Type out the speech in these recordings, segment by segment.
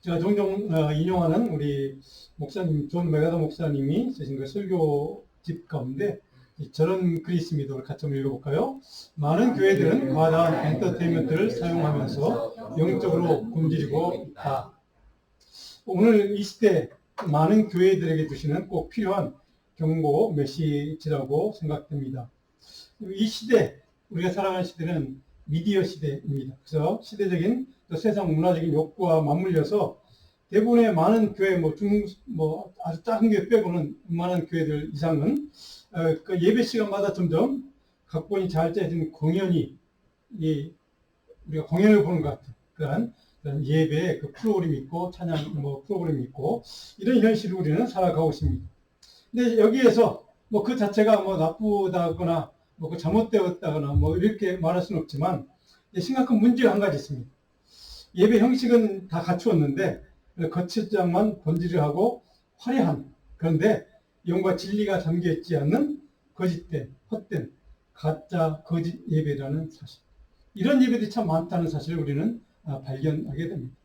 제가 종종 인용하는 우리 목사님, 존 메가더 목사님이 쓰신 그 설교집 가운데 저런 글이 있습니다. 우리 같이 한번 읽어볼까요? 많은 교회들은 과다한 엔터테인먼트를 사용하면서 영적으로 굶주리고 있다. 오늘 이 시대 많은 교회들에게 주시는 꼭 필요한 경고 메시지라고 생각됩니다. 이 시대, 우리가 살아가는 시대는 미디어 시대입니다. 그래서 시대적인 또 세상 문화적인 욕구와 맞물려서 대부분의 많은 교회, 아주 작은 교회 빼고는 웬만한 교회들 이상은 그 예배 시간마다 점점 각본이 잘 짜진 공연이 우리가 공연을 보는 것 같은 그런 예배의 그 프로그램이 있고 찬양 프로그램이 있고 이런 현실을 우리는 살아가고 있습니다. 근데 여기에서 그 자체가 나쁘다거나 그 잘못되었다거나 이렇게 말할 수는 없지만 심각한 문제가 한 가지 있습니다. 예배 형식은 다 갖추었는데 거칠장만 본질하고 화려한, 그런데 영과 진리가 담겨있지 않는 거짓된, 헛된, 가짜 거짓 예배라는 사실. 이런 예배들이 참 많다는 사실을 우리는 발견하게 됩니다.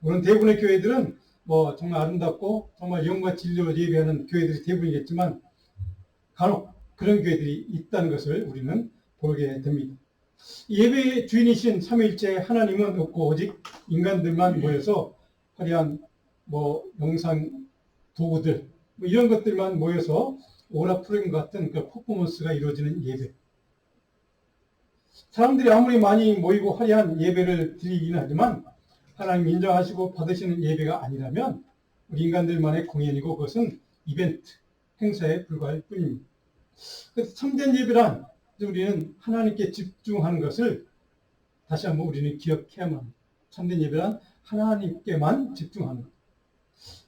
물론 대부분의 교회들은 정말 아름답고 정말 영과 진리로 예배하는 교회들이 대부분이겠지만 간혹 그런 교회들이 있다는 것을 우리는 보게 됩니다. 예배의 주인이신 삼위일체 하나님은 없고 오직 인간들만 모여서 화려한 영상 도구들 이런 것들만 모여서 오라 프로그램 같은 그 퍼포먼스가 이루어지는 예배. 사람들이 아무리 많이 모이고 화려한 예배를 드리긴 하지만 하나님 인정하시고 받으시는 예배가 아니라면 우리 인간들만의 공연이고 그것은 이벤트, 행사에 불과할 뿐입니다. 그래서 참된 예배란 우리는 하나님께 집중하는 것을 다시 한번 우리는 기억해야만 합니다. 참된 예배란 하나님께만 집중하는 것.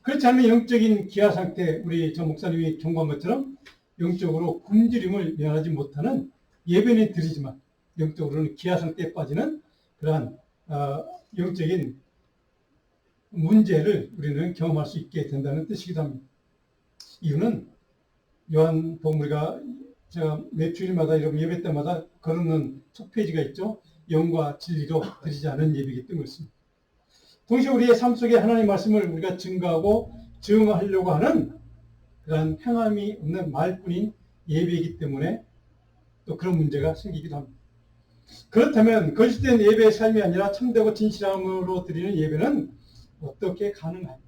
그렇지 않으면 영적인 기아 상태, 우리 전 목사님이 경고한 것처럼 영적으로 굶주림을 면하지 못하는 예배는 드리지만 영적으로는 기아 상태에 빠지는 그러한 영적인 문제를 우리는 경험할 수 있게 된다는 뜻이기도 합니다. 이유는 요한복음 우리가 제가 매 주일마다 이런 예배 때마다 걸어놓는 첫 페이지가 있죠. 영과 진리로 드리지 않은 예배이기 때문에 그렇습니다. 동시에 우리의 삶 속에 하나님의 말씀을 우리가 증거하고 증언하려고 하는 그런 행함이 없는 말뿐인 예배이기 때문에 또 그런 문제가 생기기도 합니다. 그렇다면 거짓된 예배의 삶이 아니라 참되고 진실함으로 드리는 예배는 어떻게 가능할까?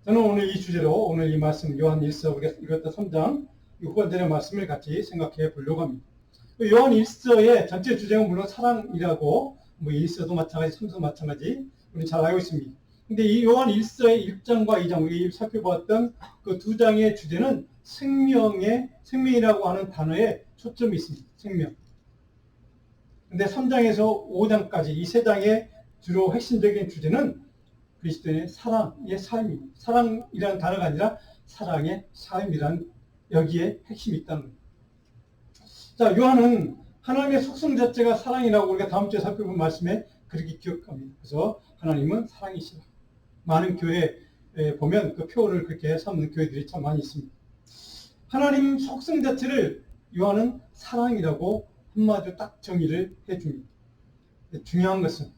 저는 오늘 이 주제로 오늘 이 말씀 요한 1서 우리가 읽었던 3장 후반전의 말씀을 같이 생각해 보려고 합니다. 요한 1서의 전체 주제는 물론 사랑이라고 1서도 마찬가지 3서도 마찬가지 우리는 잘 알고 있습니다. 근데 이 요한 1서의 1장과 2장 우리 살펴보았던 그 두 장의 주제는 생명이라고 하는 단어에 초점이 있습니다. 생명. 근데 3장에서 5장까지 이 세 장의 주로 핵심적인 주제는 그리스도인의 사랑의 삶입니다. 사랑이라는 단어가 아니라 사랑의 삶이라는 여기에 핵심이 있다는 겁니다. 자, 요한은 하나님의 속성 자체가 사랑이라고 우리가 다음 주에 살펴본 말씀에 그렇게 기억합니다. 그래서 하나님은 사랑이시라. 많은 교회에 보면 그 표어를 그렇게 삼는 교회들이 참 많이 있습니다. 하나님 속성 자체를 요한은 사랑이라고 한마디로 딱 정의를 해줍니다. 중요한 것은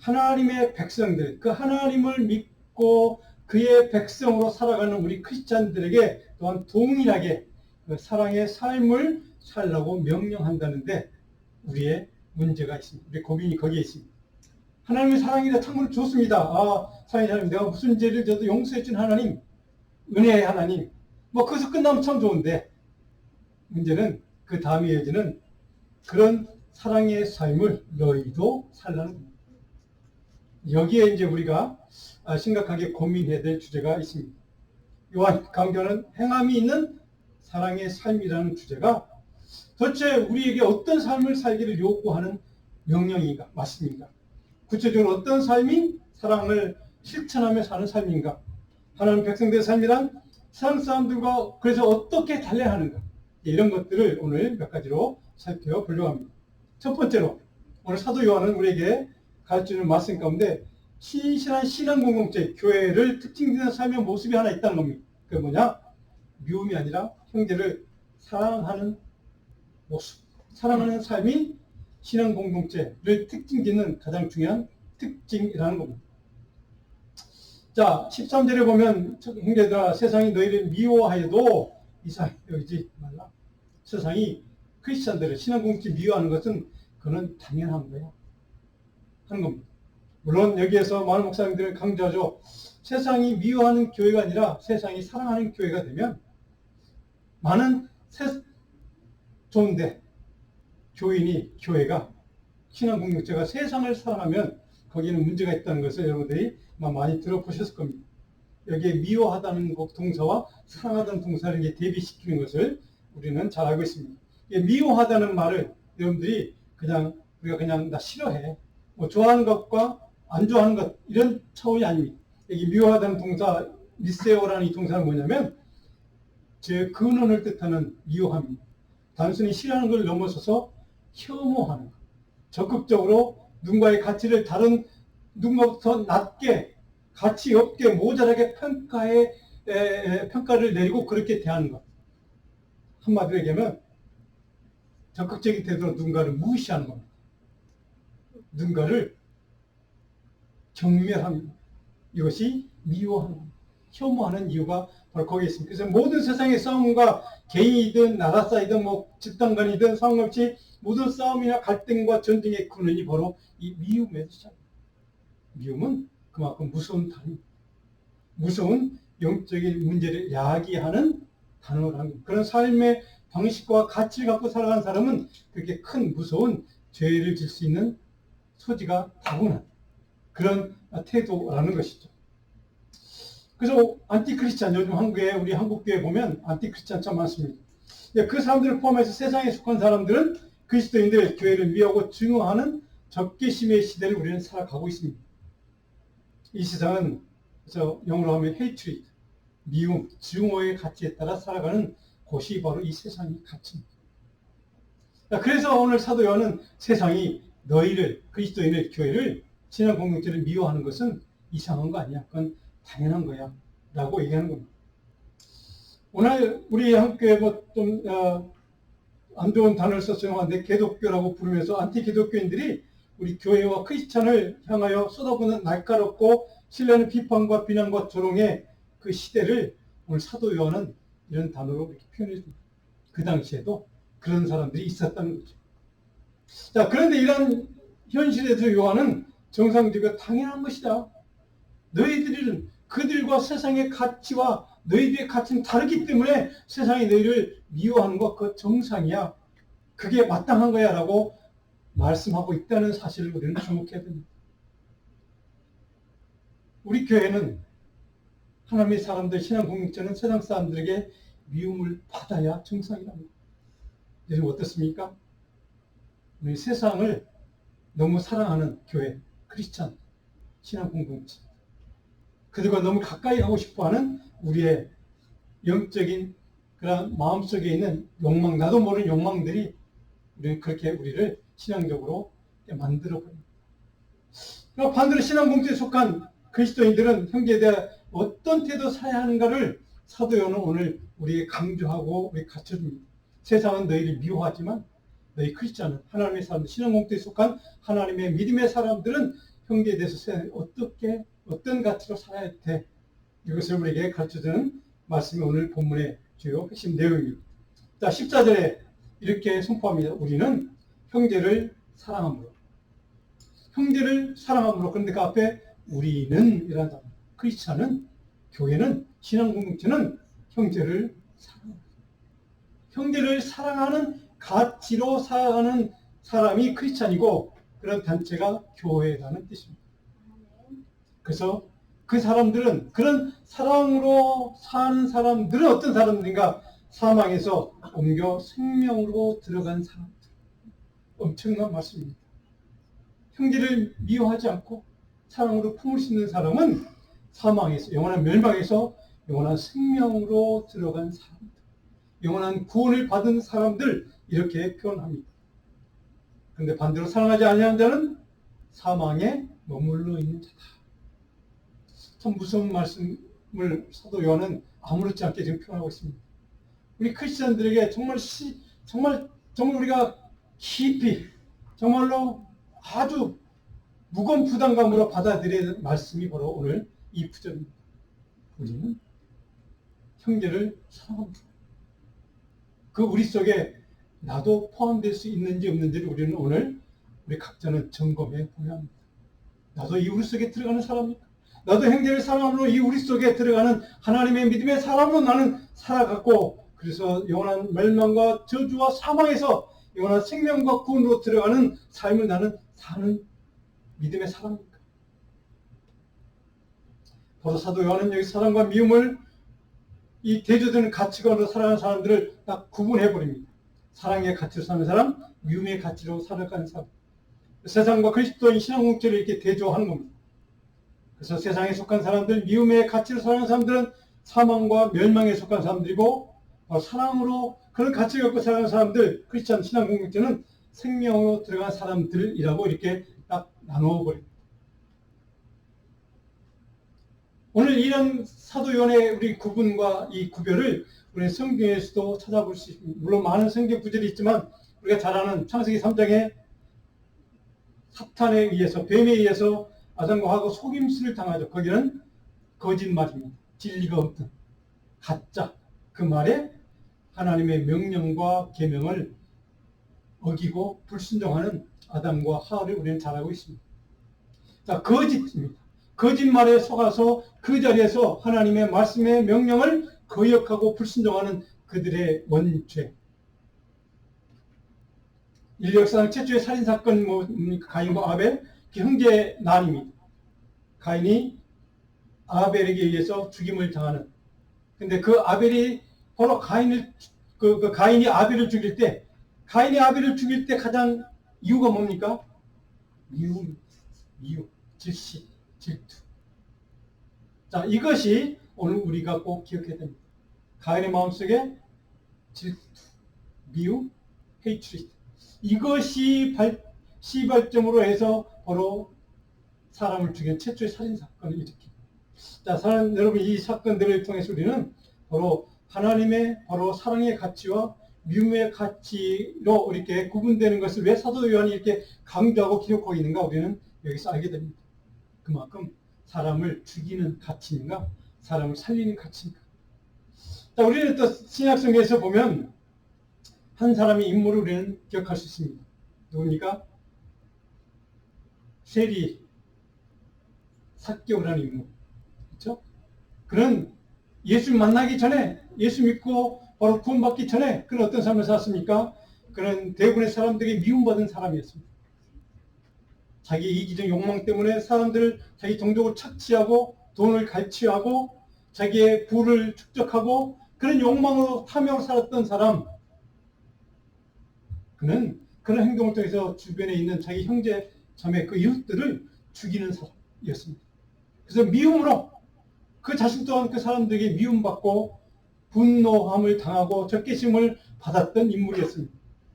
하나님의 백성들, 그 하나님을 믿고 그의 백성으로 살아가는 우리 크리스찬들에게 또한 동일하게 그 사랑의 삶을 살라고 명령한다는데 우리의 문제가 있습니다. 우리 고민이 거기에 있습니다. 하나님의 사랑이라 참으로 좋습니다. 사랑의 하나님, 내가 무슨 죄를 져도 용서해준 하나님, 은혜의 하나님, 거기서 끝나면 참 좋은데 문제는 그 다음에 이어지는 그런 사랑의 삶을 너희도 살라는 겁니다. 여기에 이제 우리가 심각하게 고민해야 될 주제가 있습니다. 요한 강조하는 행함이 있는 사랑의 삶이라는 주제가 도대체 우리에게 어떤 삶을 살기를 요구하는 명령인가, 맞습니까? 구체적으로 어떤 삶이 사랑을 실천하며 사는 삶인가? 하나님 백성들의 삶이란 세상 사람들과 그래서 어떻게 달려야 하는가? 이런 것들을 오늘 몇 가지로 살펴보려고 합니다. 첫 번째로 오늘 사도 요한은 우리에게 가르치는 말씀 가운데 신실한 신앙 공동체, 교회를 특징짓는 삶의 모습이 하나 있다는 겁니다. 그게 뭐냐? 미움이 아니라 형제를 사랑하는 모습, 사랑하는 삶이 신앙 공동체를 특징짓는 가장 중요한 특징이라는 겁니다. 자, 13절에 보면 형제들아 세상이 너희를 미워하여도 여기지 말라. 세상이 크리스찬들을 신앙공동체 미워하는 것은 그는 당연한 거야 하는 겁니다. 물론 여기에서 많은 목사님들은 강조하죠. 세상이 미워하는 교회가 아니라 세상이 사랑하는 교회가 되면 많은 좋은데 교회가 신앙공동체가 세상을 사랑하면 거기는 문제가 있다는 것을 여러분들이 많이 들어보셨을 겁니다. 여기에 미워하다는 동사와 사랑하다는 동사를 대비시키는 것을 우리는 잘 알고 있습니다. 미워하다는 말을 여러분들이 우리가 그냥 나 싫어해, 좋아하는 것과 안 좋아하는 것 이런 차원이 아닙니다. 여기 미워하다는 동사 미세오라는 이 동사는 뭐냐면 제 근원을 뜻하는 미워함입니다. 단순히 싫어하는 걸 넘어서서 혐오하는 것, 적극적으로 누군가의 가치를 다른 누군가부터 낮게, 가치 없게, 모자라게 평가를 내리고 그렇게 대하는 것. 한마디로 얘기하면 적극적인 태도로 누군가를 무시하는 겁니다. 누군가를 경멸하는 것. 이것이 미워하는 것. 혐오하는 이유가 바로 거기에 있습니다. 그래서 모든 세상의 싸움과 개인이든 나라 사이든 집단 간이든 상관없이 모든 싸움이나 갈등과 전쟁의 근원이 바로 이 미움에서 시작합니다. 미움은 그만큼 무서운 단어입니다. 무서운 영적인 문제를 야기하는 단어라는 겁니다. 그런 삶의 방식과 가치를 갖고 살아가는 사람은 그렇게 큰 무서운 죄를 질 수 있는 소지가 다분한 그런 태도라는 것이죠. 그래서 안티크리스찬, 요즘 우리 한국교회 보면 안티크리스찬 참 많습니다. 그 사람들을 포함해서 세상에 속한 사람들은 그리스도인들 교회를 미워하고 증오하는 적개심의 시대를 우리는 살아가고 있습니다. 이 세상은 그래서 영어로 하면 hatred, 미움, 증오의 가치에 따라 살아가는 곳이 바로 이 세상의 가치입니다. 그래서 오늘 사도 요한은 세상이 너희를, 그리스도인의 교회를, 신앙 공동체를 미워하는 것은 이상한 거 아니야. 그건 당연한 거야. 라고 얘기하는 겁니다. 오늘 우리 한국교회 안 좋은 단어를 써서 하는데 개독교라고 부르면서 안티기독교인들이 우리 교회와 크리스찬을 향하여 쏟아부는 날카롭고 신뢰하는 비판과 비난과 조롱의 그 시대를 오늘 사도 요한은 이런 단어로 이렇게 표현했습니다. 그 당시에도 그런 사람들이 있었다는 거죠. 자, 그런데 이런 현실에서 요한은 정상적이고 당연한 것이다. 너희들은 그들과 세상의 가치와 너희들의 가치는 다르기 때문에 세상이 너희를 미워하는 것 그 정상이야. 그게 마땅한 거야 라고 말씀하고 있다는 사실을 우리는 주목해야 됩니다. 우리 교회는 하나님의 사람들, 신앙 공동체는 세상 사람들에게 미움을 받아야 정상이랍니다. 요즘 어떻습니까? 우리 세상을 너무 사랑하는 교회, 크리스찬, 신앙 공동체, 그들과 너무 가까이 가고 싶어하는 우리의 영적인 그런 마음속에 있는 욕망, 나도 모르는 욕망들이 그렇게 우리를 신앙적으로 만들어버립니다. 반대로 신앙 공동체에 속한 그리스도인들은 형제에 대해 어떤 태도 사야 하는가를 사도 요한은 오늘 우리에게 강조하고 우리 가르쳐줍니다. 세상은 너희를 미워하지만 너희 크리스찬은 하나님의 사람들, 신앙 공동체에 속한 하나님의 믿음의 사람들은 형제에 대해서 어떤 가치로 살아야 돼. 이것을 우리에게 가르쳐주는 말씀이 오늘 본문의 주요 핵심 내용입니다. 자, 14절에 이렇게 선포합니다. 우리는 형제를 사랑함으로. 형제를 사랑함으로. 그런데 그 앞에 우리는 이라는 단어. 크리스찬은, 교회는, 신앙 공동체는 형제를 사랑합니다. 형제를 사랑하는 가치로 살아가는 사람이 크리스찬이고 그런 단체가 교회라는 뜻입니다. 그래서 그 사람들은, 그런 사랑으로 사는 사람들은 어떤 사람들인가? 사망에서 옮겨 생명으로 들어간 사람들. 엄청난 말씀입니다. 형제를 미워하지 않고 사랑으로 품을 수 있는 사람은 사망에서, 영원한 멸망에서 영원한 생명으로 들어간 사람들, 영원한 구원을 받은 사람들, 이렇게 표현합니다. 그런데 반대로 사랑하지 아니하는 자는 사망에 머물러 있는 자다. 참 무서운 말씀을 사도 요한은 아무렇지 않게 지금 표현하고 있습니다. 우리 크리스천들에게 정말 우리가 깊이, 정말로 아주 무거운 부담감으로 받아들여야 할 말씀이 바로 오늘 이 구절입니다. 우리는 형제를 사랑합니다. 그 우리 속에 나도 포함될 수 있는지 없는지를 우리는 오늘 우리 각자는 점검해 보야 합니다. 나도 이 우리 속에 들어가는 사람입니까? 나도 형제를 사랑함으로 이 우리 속에 들어가는 하나님의 믿음의 사람으로 나는 살아갔고, 그래서 영원한 멸망과 저주와 사망에서 영원한 생명과 구원으로 들어가는 삶을 나는 사는 믿음의 사람입니까? 바로 사도 요한은 여기 사랑과 미움을 이 대조되는 가치관으로 살아가는 사람들을 딱 구분해 버립니다. 사랑의 가치로 사는 사람, 미움의 가치로 살아가는 사람. 세상과 그리스도인 신앙 공체를 이렇게 대조하는 겁니다. 그래서 세상에 속한 사람들, 미움의 가치로 살아가는 사람들은 사망과 멸망에 속한 사람들이고, 사랑으로 그런 가치를 갖고 살아가는 사람들, 크리스찬 신앙 공동체는 생명으로 들어간 사람들이라고 이렇게 딱 나누어버립니다. 오늘 이런 사도 요한의 우리 구분과 이 구별을 우리 성경에서도 찾아볼 수 있습니다. 물론 많은 성경 구절이 있지만 우리가 잘 아는 창세기 3장에 사탄에 의해서, 뱀에 의해서 아담과 하와가 속임수를 당하죠. 거기는 거짓말입니다. 진리가 없던 가짜, 그 말에 하나님의 명령과 계명을 어기고 불순종하는 아담과 하와를 우리는 잘 알고 있습니다. 자, 거짓입니다. 거짓말에 속아서 그 자리에서 하나님의 말씀의 명령을 거역하고 불순종하는 그들의 원죄. 인류 역사상 최초의 살인사건, 가인과 아벨, 형제 난입니다. 가인이 아벨에게 의해서 죽임을 당하는. 근데 그 아벨이 바로 가인이 아벨을 죽일 때, 가인이 아벨을 죽일 때 가장 이유가 뭡니까? 미움, 질시, 질투. 자, 이것이 오늘 우리가 꼭 기억해야 됩니다. 가인의 마음속에 질투, 미움, 헤이트리스. 이것이 시발점으로 해서 바로 사람을 죽인 최초의 살인사건을 일으킵니다. 자, 여러분, 이 사건들을 통해서 우리는 바로 하나님의 바로 사랑의 가치와 미움의 가치로 이렇게 구분되는 것을 왜 사도 요한이 이렇게 강조하고 기록하고 있는가 우리는 여기서 알게 됩니다. 그만큼 사람을 죽이는 가치인가, 사람을 살리는 가치인가. 자, 우리는 또 신약성경에서 보면 한 사람의 인물을 우리는 기억할 수 있습니다. 누굽니까? 세리 삭개오라는 인물. 그렇죠? 그는 예수 만나기 전에, 예수 믿고 바로 구원받기 전에 그는 어떤 삶을 살았습니까? 그는 대부분의 사람들에게 미움받은 사람이었습니다. 자기 이기적 욕망 때문에 사람들을 자기 동족을 착취하고 돈을 갈취하고 자기의 부를 축적하고 그런 욕망으로 탐욕을 살았던 사람. 그는 그런 행동을 통해서 주변에 있는 자기 형제 자매 그 이웃들을 죽이는 사람이었습니다. 그래서 미움으로 그 자신 또한 그 사람들에게 미움받고 분노함을 당하고 적개심을 받았던 인물이었습니다.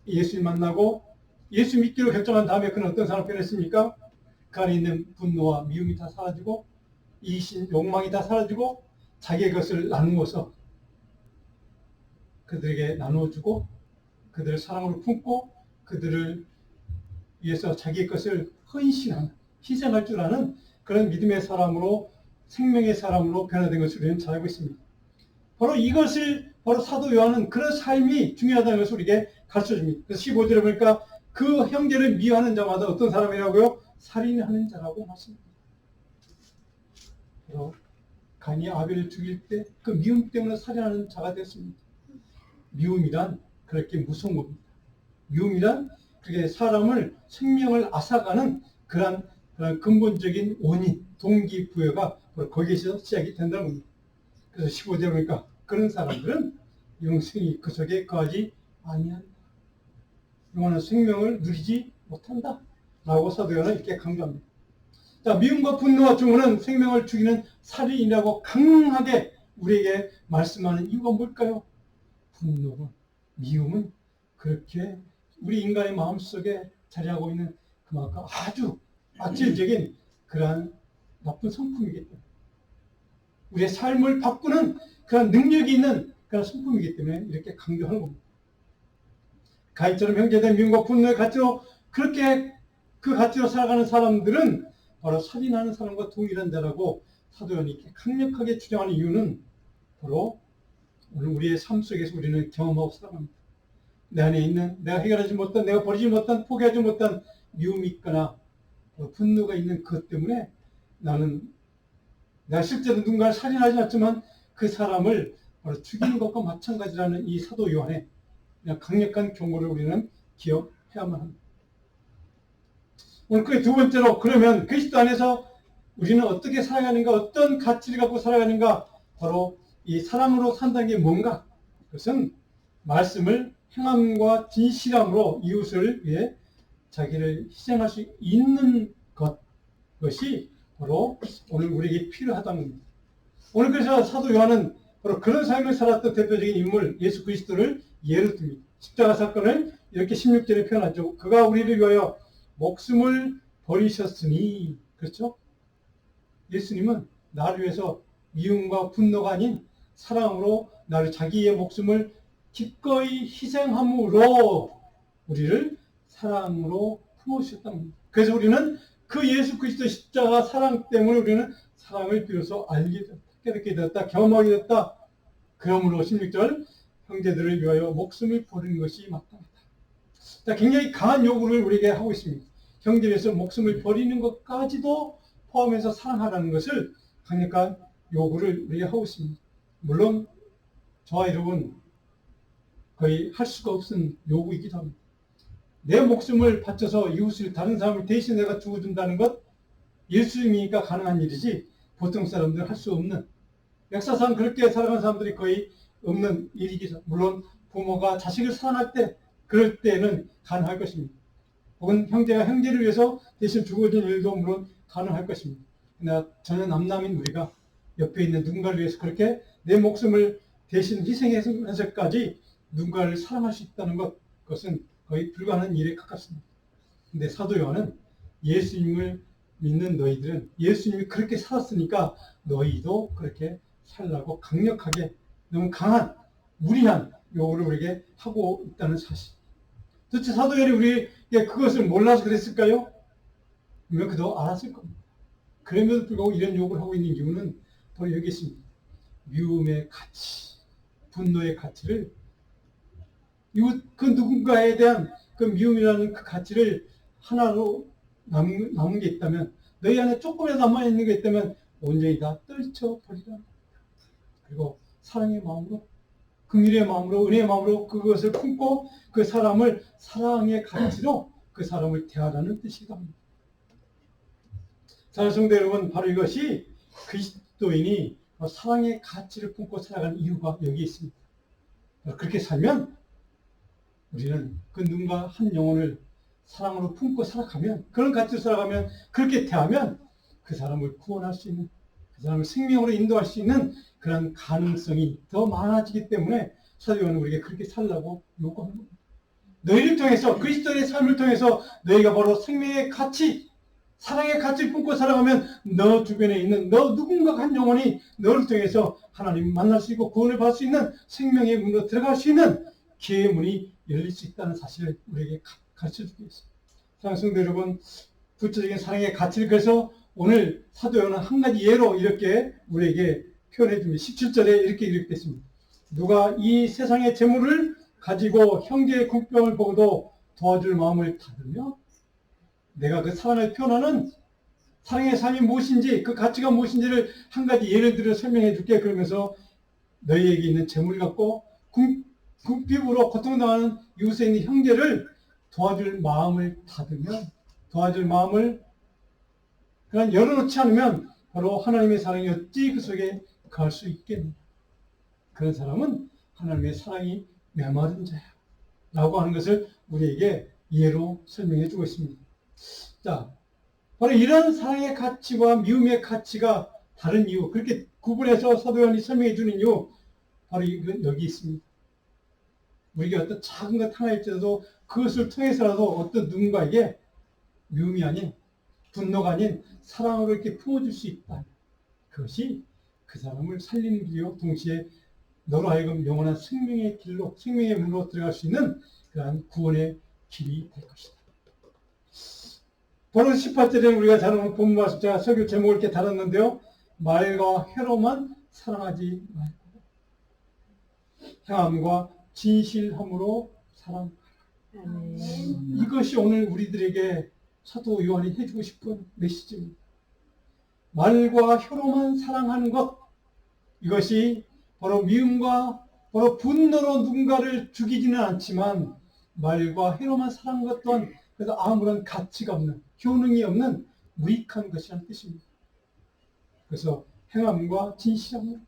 예수를 만나고 예수 믿기로 결정한 다음에 그는 어떤 사람 변했습니까? 그 안에 있는 분노와 미움이 다 사라지고 이신 욕망이 다 사라지고 자기의 것을 나누어서 그들에게 나누어주고 그들을 사랑으로 품고 그들을 위해서 자기의 것을 헌신하는, 희생할 줄 아는 그런 믿음의 사람으로, 생명의 사람으로 변화된 것을 우리는 잘 알고 있습니다. 바로 이것을 바로 사도 요한은 그런 삶이 중요하다는 것을 우리에게 가르쳐줍니다. 그래서 15절에 보니까 그 형제를 미워하는 자마다 어떤 사람이라고요? 살인하는 자라고 말씀합니다. 바로 가인이 아벨을 죽일 때 그 미움 때문에 살인하는 자가 됐습니다. 미움이란 그렇게 무서운 겁니다. 미움이란 그게 사람을, 생명을 앗아가는 그런 근본적인 원인, 동기부여가 바로 거기에서 시작이 된다는 겁니다. 그래서 15절에 보니까 그런 사람들은 영생이 그 속에 거하지 아니한다. 영원한 생명을 누리지 못한다. 라고 사도 요한은 이렇게 강조합니다. 자, 미움과 분노와 증오는 생명을 죽이는 살인이라고 강하게 우리에게 말씀하는 이유가 뭘까요? 분노는, 미움은 그렇게 우리 인간의 마음속에 자리하고 있는 그만큼 아주 악질적인 그러한 나쁜 성품이기 때문에 우리의 삶을 바꾸는 그런 능력이 있는 그런 성품이기 때문에 이렇게 강조하는 겁니다. 가인처럼 형제된 미움과 분노의 가치로 그렇게 그 가치로 살아가는 사람들은 바로 살인하는 사람과 동일한 자라고 사도 요한이 이렇게 강력하게 주장하는 이유는 바로 오늘 우리의 삶 속에서 우리는 경험하고 살아갑니다. 내 안에 있는 내가 해결하지 못한, 내가 버리지 못한, 포기하지 못한 미움이 있거나 분노가 있는 것 때문에 나는 내가 실제로 누군가를 살인하지 않지만 그 사람을 바로 죽이는 것과 마찬가지라는 이 사도 요한의 강력한 경고를 우리는 기억해야만 합니다. 오늘 그 두 번째로, 그러면 그리스도 안에서 우리는 어떻게 살아가는가, 어떤 가치를 갖고 살아가는가, 바로 이 사랑으로 산다는 게 뭔가? 그것은 말씀을 행함과 진실함으로 이웃을 위해 자기를 희생할 수 있는 것이 바로 오늘 우리에게 필요하다는 겁니다. 오늘 그래서 사도 요한은 바로 그런 삶을 살았던 대표적인 인물 예수 그리스도를 예로 듭니다. 십자가 사건을 이렇게 16절에 표현하죠. 그가 우리를 위하여 목숨을 버리셨으니, 그렇죠? 예수님은 나를 위해서 미움과 분노가 아닌 사랑으로 나를 자기의 목숨을 기꺼이 희생함으로 우리를 사랑으로 품으셨다는 겁니다. 그래서 우리는 그 예수 그리스도 십자가 사랑 때문에 우리는 사랑을 비로소 알게 됐다, 깨닫게 됐다, 경험하게 됐다. 그러므로 16절 형제들을 위하여 목숨을 버리는 것이 마땅하다. 자, 굉장히 강한 요구를 우리에게 하고 있습니다. 형제에서 목숨을 버리는 것까지도 포함해서 사랑하라는 것을 강력한 요구를 우리에게 하고 있습니다. 물론 저와 여러분 거의 할 수가 없는 요구이기도 합니다. 내 목숨을 바쳐서 이웃을, 다른 사람을 대신 내가 죽어준다는 것, 예수님이니까 가능한 일이지 보통 사람들은 할 수 없는, 역사상 그렇게 살아가는 사람들이 거의 없는 일이기도 합니다. 물론 부모가 자식을 사랑할 때, 그럴 때는 가능할 것입니다. 혹은 형제가 형제를 위해서 대신 죽어준 일도 물론 가능할 것입니다. 그러나 전혀 남남인 우리가 옆에 있는 누군가를 위해서 그렇게 내 목숨을 대신 희생해서까지 누군가를 사랑할 수 있다는 그것은 거의 불가능한 일에 가깝습니다. 근데 사도 요한은 예수님을 믿는 너희들은 예수님이 그렇게 살았으니까 너희도 그렇게 살라고 강력하게, 너무 강한, 무리한 요구를 우리에게 하고 있다는 사실. 도대체 사도 요한이 우리에게 그것을 몰라서 그랬을까요? 분명 그도 알았을 겁니다. 그럼에도 불구하고 이런 요구를 하고 있는 이유는 바로 여기 있습니다. 미움의 가치, 분노의 가치를, 그 누군가에 대한 그 미움이라는 그 가치를 하나로 남은 게 있다면, 너희 안에 조금이라도 남아있는 게 있다면 온전히 다 떨쳐버리라. 그리고 사랑의 마음으로, 긍휼의 마음으로, 은혜의 마음으로 그것을 품고 그 사람을 사랑의 가치로 그 사람을 대하라는 뜻이기도 합니다. 사랑하는 성도 여러분, 바로 이것이 그리스도인이 사랑의 가치를 품고 살아가는 이유가 여기 있습니다. 그렇게 살면 우리는 그 누군가 한 영혼을 사랑으로 품고 살아가면, 그런 가치로 살아가면, 그렇게 대하면 그 사람을 구원할 수 있는, 그 사람을 생명으로 인도할 수 있는 그런 가능성이 더 많아지기 때문에 사도 요한은 우리에게 그렇게 살라고 요구하는 겁니다. 너희를 통해서, 그리스도의 삶을 통해서 너희가 바로 생명의 가치, 사랑의 가치를 품고 살아가면 너 주변에 있는 너 누군가 한 영혼이 너를 통해서 하나님을 만날 수 있고 구원을 받을 수 있는 생명의 문으로 들어갈 수 있는 기회의 문이 열릴 수 있다는 사실을 우리에게 가르쳐주고 있습니다. 사랑하는 성도 여러분, 구체적인 사랑의 가치를, 그래서 오늘 사도 요한은 한 가지 예로 이렇게 우리에게 표현해 줍니다. 17절에 이렇게 기록됐습니다. 누가 이 세상의 재물을 가지고 형제의 국병을 보고도 도와줄 마음을 닫으며, 내가 그 사랑을 표현하는 사랑의 삶이 무엇인지, 그 가치가 무엇인지를 한 가지 예를 들어 설명해 줄게. 그러면서 너희에게 있는 재물을 갖고 궁핍으로 고통당하는 이웃에 있는 형제를 도와줄 마음을 닫으면, 도와줄 마음을 그냥 열어놓지 않으면 바로 하나님의 사랑이 어찌 그 속에 갈 수 있겠느냐. 그런 사람은 하나님의 사랑이 메마른 자야 라고 하는 것을 우리에게 예로 설명해 주고 있습니다. 자, 바로 이런 사랑의 가치와 미움의 가치가 다른 이유, 그렇게 구분해서 사도 요한이 설명해 주는 이유, 바로 여기 있습니다. 우리가 어떤 작은 것 하나일지라도 그것을 통해서라도 어떤 누군가에게 미움이 아닌, 분노가 아닌 사랑으로 이렇게 품어줄 수 있다. 그것이 그 사람을 살리는 길이요, 동시에 너로 하여금 영원한 생명의 길로, 생명의 문으로 들어갈 수 있는 그러한 구원의 길이 될 것이다. 바로 18절에 우리가 잘 아는 본문 말씀, 제가 설교 제목을 이렇게 달았는데요. 말과 혀로만 사랑하지 말고 행함과 진실함으로 사랑하라. 이것이 오늘 우리들에게 사도 요한이 해주고 싶은 메시지입니다. 말과 혀로만 사랑하는 것, 이것이 바로 미움과 바로 분노로 누군가를 죽이지는 않지만 말과 혀로만 사랑하는 것 또한 그래서 아무런 가치가 없는, 효능이 없는 무익한 것이라는 뜻입니다. 그래서 행함과 진실함으로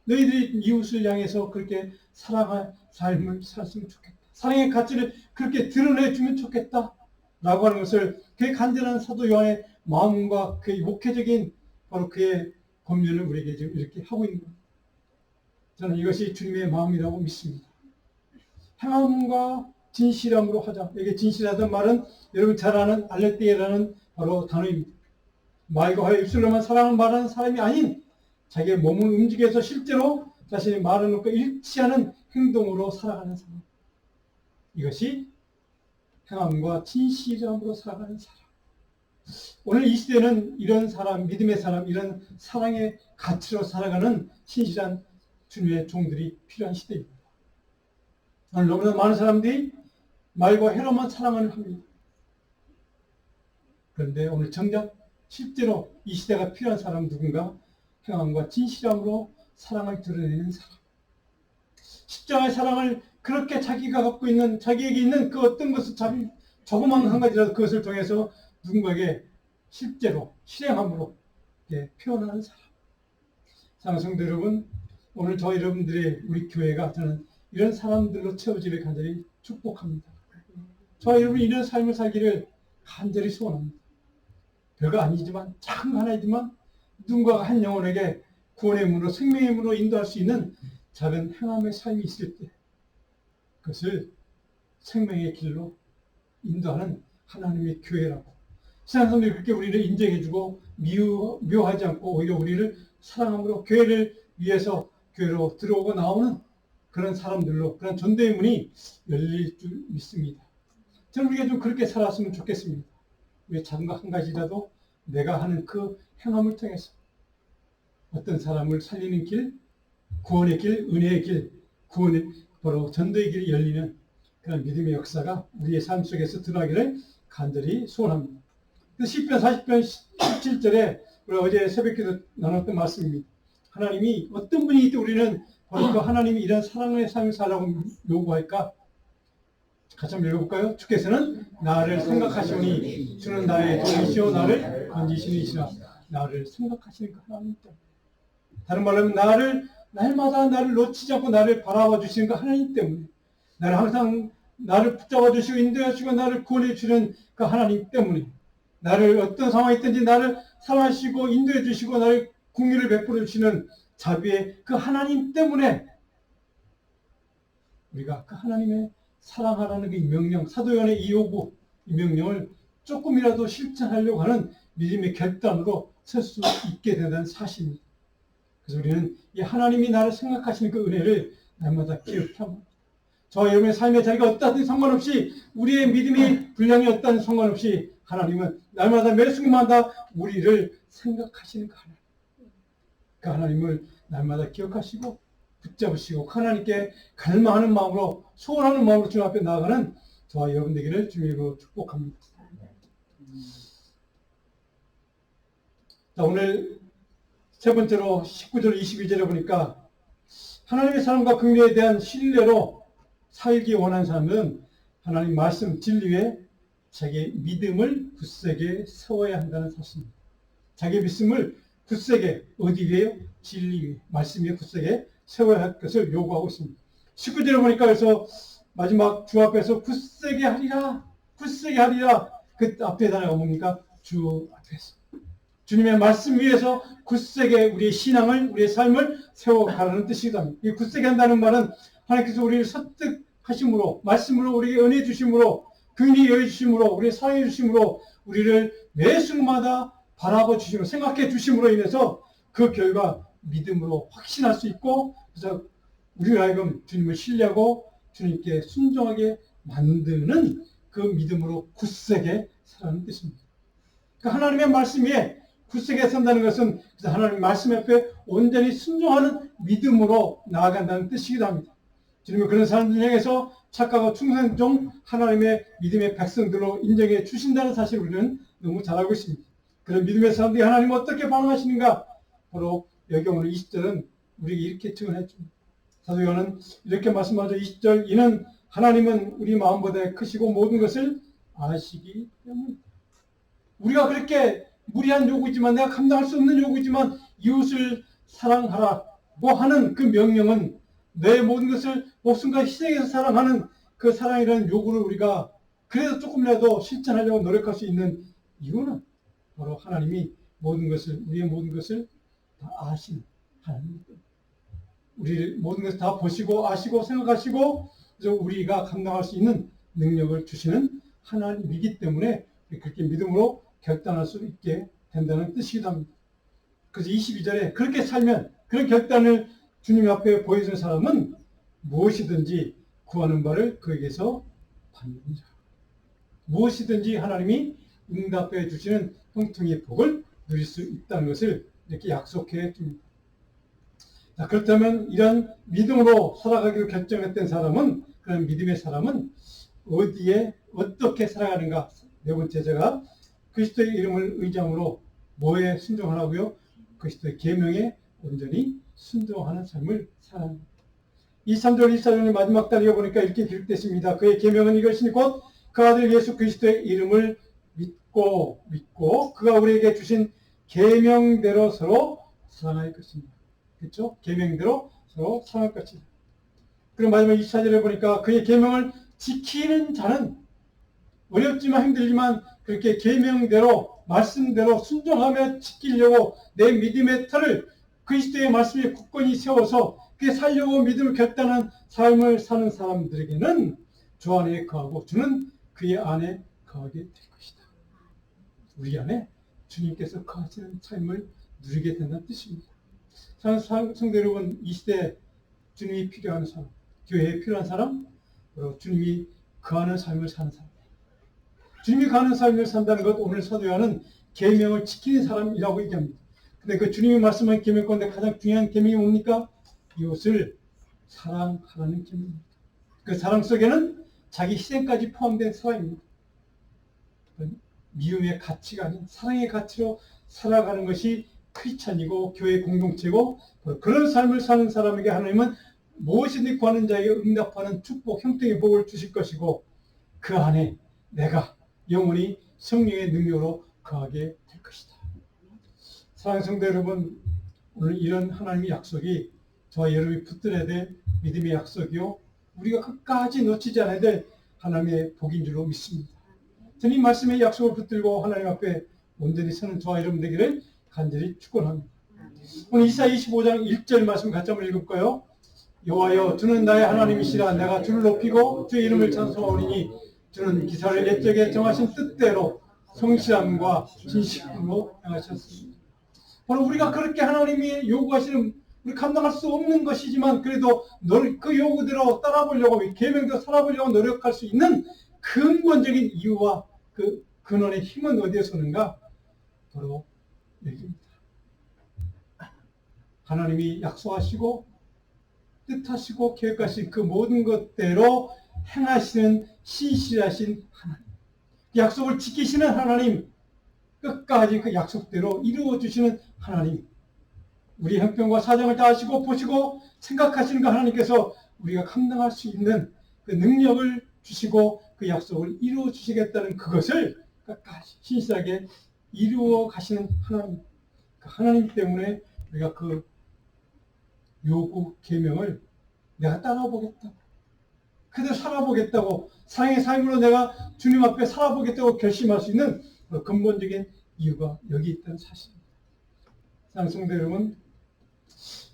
너희들이 이웃을 향해서 그렇게 사랑할 삶을 살았으면 좋겠다. 사랑의 가치를 그렇게 드러내주면 좋겠다. 라고 하는 것을 그의 간절한 사도 요한의 마음과 그의 목회적인 바로 그의 권면을 우리에게 지금 이렇게 하고 있는 겁니다. 저는 이것이 주님의 마음이라고 믿습니다. 행함과 진실함으로 하자. 이게 진실하다는 말은 여러분 잘 아는 알레띠에라는 바로 단어입니다. 말과 혀의 입술로만 사랑을 말하는 사람이 아닌 자기의 몸을 움직여서 실제로 자신이 말하는 것과 일치하는 행동으로 살아가는 사람. 이것이 행함과 진실함으로 살아가는 사람. 오늘 이 시대는 이런 사람, 믿음의 사람, 이런 사랑의 가치로 살아가는 신실한 주님의 종들이 필요한 시대입니다. 오늘 너무나 많은 사람들이 말과 혀로만 사랑을 합니다. 그런데 오늘 정작 실제로 이 시대가 필요한 사람은 누군가? 행함과 진실함으로 사랑을 드러내는 사람. 십자가의 사랑을 그렇게 자기가 갖고 있는, 자기에게 있는 그 어떤 것을 조그만 한 가지라도 그것을 통해서 누군가에게 실제로 실행함으로 표현하는 사람. 사랑하는 성도 여러분, 오늘 저 여러분들의 우리 교회가 저는 이런 사람들로 채워지길 간절히 축복합니다. 저와 여러분이 이런 삶을 살기를 간절히 소원합니다. 별거 아니지만 작은 거 하나이지만 누군가가 한 영혼에게 구원의 문으로 생명의 문으로 인도할 수 있는 작은 행함의 삶이 있을 때 그것을 생명의 길로 인도하는 하나님의 교회라고 세상 사람들이 그렇게 우리를 인정해주고 미워하지 않고 오히려 우리를 사랑함으로 교회를 위해서 교회로 들어오고 나오는 그런 사람들로 그런 전도의 문이 열릴 줄 믿습니다. 저는 우리가 좀 그렇게 살았으면 좋겠습니다. 왜 작은 거 한 가지라도 내가 하는 그 행함을 통해서 어떤 사람을 살리는 길, 구원의 길, 은혜의 길, 구원의 바로 전도의 길이 열리는 그런 믿음의 역사가 우리의 삶 속에서 들어가기를 간절히 소원합니다. 시편 40편 17절에 우리 어제 새벽기도 나눴던 말씀입니다. 하나님이 어떤 분이 있때 우리는 바로 그 하나님이 이런 사랑의 삶을 살라고 요구할까? 같이 한번 읽어볼까요? 주께서는 나를 생각하시오니 주는 나의 도이시오 나를 건지시니시라. 나를 생각하시는 그 하나님 때문에. 다른 말로 하면 날마다 나를 놓치지 않고 나를 바라봐 주시는 그 하나님 때문에. 나를 항상 나를 붙잡아 주시고 인도해 주시고 나를 구원해 주는 그 하나님 때문에. 나를 어떤 상황이 있든지 나를 사랑하시고 인도해 주시고 나를 긍휼을 베풀어 주시는 자비의 그 하나님 때문에 우리가 그 하나님의 사랑하라는 그 명령, 사도 요한의 이 요구, 이 명령을 조금이라도 실천하려고 하는 믿음의 결단으로 설 수 있게 된다는 사실입니다. 그래서 우리는 이 하나님이 나를 생각하시는 그 은혜를 날마다 기억해야 합니다. 저와 여러분의 삶의 자리가 어떠하든 상관없이 우리의 믿음의 분량이 어떠하든 상관없이 하나님은 날마다 매 순간마다 우리를 생각하시는 그 하나님. 그 하나님을 날마다 기억하시고 붙잡으시고 하나님께 갈망하는 마음으로 소원하는 마음으로 주님 앞에 나아가는 저와 여러분 되기를 주님으로 축복합니다. 자, 오늘 세 번째로 19절 22절에 보니까 하나님의 사랑과 긍휼에 대한 신뢰로 살기 원하는 사람은 하나님 말씀 진리에 자기의 믿음을 굳세게 세워야 한다는 사실입니다. 자기의 믿음을 굳세게 어디 위에요? 진리 위에, 말씀 위에 굳세게 세워야 할 것을 요구하고 있습니다. 19절에 보니까 그래서 마지막 주 앞에서 굳세게 하리라, 굳세게 하리라. 그 앞에 단어가 뭡니까? 주 앞에서. 주님의 말씀 위에서 굳세게 우리의 신앙을, 우리의 삶을 세워가라는 뜻이다. 이 굳세게 한다는 말은 하나님께서 우리를 설득하심으로, 말씀으로 우리에게 은혜 주심으로, 긍휼히 여겨 주심으로, 우리를 사랑해 주심으로, 우리를 매 순간마다 바라봐 주심으로, 생각해 주심으로 인해서 그 결과 믿음으로 확신할 수 있고, 그래서 우리를 하여금 주님을 신뢰하고 주님께 순종하게 만드는 그 믿음으로 굳세게 살아가는 하라는 뜻입니다. 그러니까 하나님의 말씀 위에 굳세게 선다는 것은 하나님의 말씀 앞에 온전히 순종하는 믿음으로 나아간다는 뜻이기도 합니다. 주님은 그런 사람들 향해서 착하고 충성종 하나님의 믿음의 백성들로 인정해 주신다는 사실을 우리는 너무 잘 알고 있습니다. 그런 믿음의 사람들이 하나님은 어떻게 반응하시는가? 바로 여기 오늘 20절은 우리에게 이렇게 증언해 줍니다. 사도 요한은 이렇게 말씀하죠. 20절, 이는 하나님은 우리 마음보다 크시고 모든 것을 아시기 때문입니다. 우리가 그렇게 무리한 요구이지만, 내가 감당할 수 없는 요구이지만 이웃을 사랑하라고 하는 그 명령은 내 모든 것을 목숨과 희생해서 사랑하는 그 사랑이라는 요구를 우리가 그래도 조금이라도 실천하려고 노력할 수 있는 이유는 바로 하나님이 모든 것을, 우리의 모든 것을 다 아시는 하나님입니다. 우리 모든 것을 다 보시고 아시고 생각하시고, 그래서 우리가 감당할 수 있는 능력을 주시는 하나님이기 때문에 그렇게 믿음으로 결단할 수 있게 된다는 뜻이기도 합니다. 그래서 22절에 그렇게 살면, 그런 결단을 주님 앞에 보여준 사람은 무엇이든지 구하는 바를 그에게서 받는 자. 무엇이든지 하나님이 응답해 주시는 형통의 복을 누릴 수 있다는 것을 이렇게 약속해 줍니다. 자, 그렇다면 이런 믿음으로 살아가기로 결정했던 사람은, 그런 믿음의 사람은 어디에 어떻게 살아가는가? 네 번째, 제가 그리스도의 이름을 의장으로 뭐에 순종하라고요? 그리스도의 계명에 온전히 순종하는 삶을 살아가는 겁니다. 23절 24절의 마지막 달 읽어보니까 이렇게 기록됐습니다. 그의 계명은 이것이니 곧 그 아들 예수 그리스도의 이름을 믿고 그가 우리에게 주신 계명대로 서로 사랑할 것입니다. 그렇죠? 계명대로 서로 사랑할 것입니다. 그리고 마지막 24절에 보니까 그의 계명을 지키는 자는, 어렵지만 힘들지만 그렇게 계명대로 말씀대로 순종하며 지키려고 내 믿음의 터를 그리스도의 말씀에 굳건히 세워서 그게 살려고 믿음을 결단한 삶을 사는 사람들에게는 주 안에 거하고 주는 그의 안에 거하게 될 것이다. 우리 안에 주님께서 거하시는 삶을 누리게 된다는 뜻입니다. 성도 여러분, 이 시대에 주님이 필요한 사람, 교회에 필요한 사람, 그리고 주님이 거하는 삶을 사는 사람. 주님이 거하는 삶을 산다는 것, 오늘 사도 요한은 계명을 지키는 사람이라고 얘기합니다. 근데 그 주님이 말씀한 계명 가운데 가장 중요한 계명이 뭡니까? 이웃을 사랑하라는 계명입니다. 그 사랑 속에는 자기 희생까지 포함된 사랑입니다. 미움의 가치가 아닌 사랑의 가치로 살아가는 것이 크리스찬이고 교회 공동체고, 그런 삶을 사는 사람에게 하나님은 무엇이든지 구하는 자에게 응답하는 축복, 형통의 복을 주실 것이고, 그 안에 내가 영원히 성령의 능력으로 거하게 될 것이다. 사랑하는 성도 여러분, 오늘 이런 하나님의 약속이 저와 여러분이 붙들어야 될 믿음의 약속이요, 우리가 끝까지 놓치지 않아야 될 하나님의 복인 줄로 믿습니다. 저는 이 말씀의 약속을 붙들고 하나님 앞에 온전히 서는 저와 여러분 되기를 간절히 축원합니다. 오늘 이사야 25장 1절 말씀 같이 한번 읽을까요? 여호와여, 주는 나의 하나님이시라. 내가 주를 높이고 주의 이름을 찬송하오리니 주는 기사를 옛적에 정하신 뜻대로 성실함과 진실함으로 행하셨습니다. 바로 우리가 그렇게 하나님이 요구하시는, 우리 감당할 수 없는 것이지만 그래도 그 요구대로 따라보려고, 계명대로 살아보려고 노력할 수 있는 근본적인 이유와 그 근원의 힘은 어디에서 오는가? 바로 여기입니다. 하나님이 약속하시고 뜻하시고 계획하신 그 모든 것대로 행하시는 신실하신 하나님, 약속을 지키시는 하나님, 끝까지 그 약속대로 이루어주시는 하나님, 우리 형편과 사정을 다 아시고 보시고 생각하시는 그 하나님께서 우리가 감당할 수 있는 그 능력을 주시고 그 약속을 이루어 주시겠다는 그것을 끝까지 신실하게 이루어 가시는 하나님, 그 하나님 때문에 우리가 그 요구 계명을 내가 따라보겠다고, 그대로 살아보겠다고, 사랑의 삶으로 내가 주님 앞에 살아보겠다고 결심할 수 있는 근본적인 이유가 여기 있다는 사실입니다. 사랑하는 성도 여러분,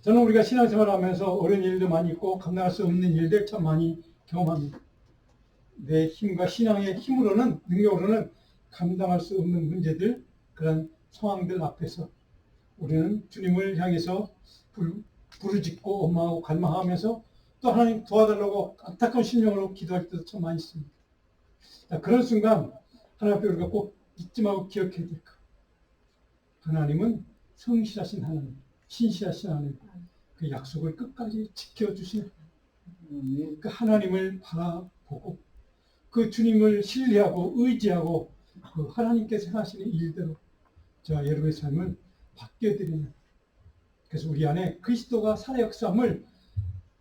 저는 우리가 신앙생활을 하면서 어려운 일도 많이 있고 감당할 수 없는 일들 참 많이 경험합니다. 내 힘과 신앙의 힘으로는, 능력으로는 감당할 수 없는 문제들, 그런 상황들 앞에서 우리는 주님을 향해서 부르짖고 원망하고 갈망하면서 또 하나님 도와달라고 안타까운 심령으로 기도할 때도 참 많이 있습니다. 그런 순간 하나님 앞에 우리가 꼭 잊지 말고 기억해야 될 것. 하나님은 성실하신 하나님, 신실하신 하나님, 그 약속을 끝까지 지켜주시는 그 하나님을 바라보고 그 주님을 신뢰하고 의지하고 그 하나님께서 하시는 일대로 저와 여러분의 삶을 바뀌어드리는, 그래서 우리 안에 그리스도가 살아 역사함을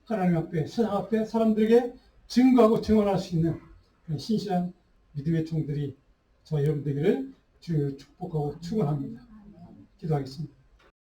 하나님 앞에, 세상 앞에 사람들에게 증거하고 증언할 수 있는 그런 신실한 믿음의 종들이 저와 여러분 되기를 주님으로 축복하고 축원합니다. 기도하겠습니다.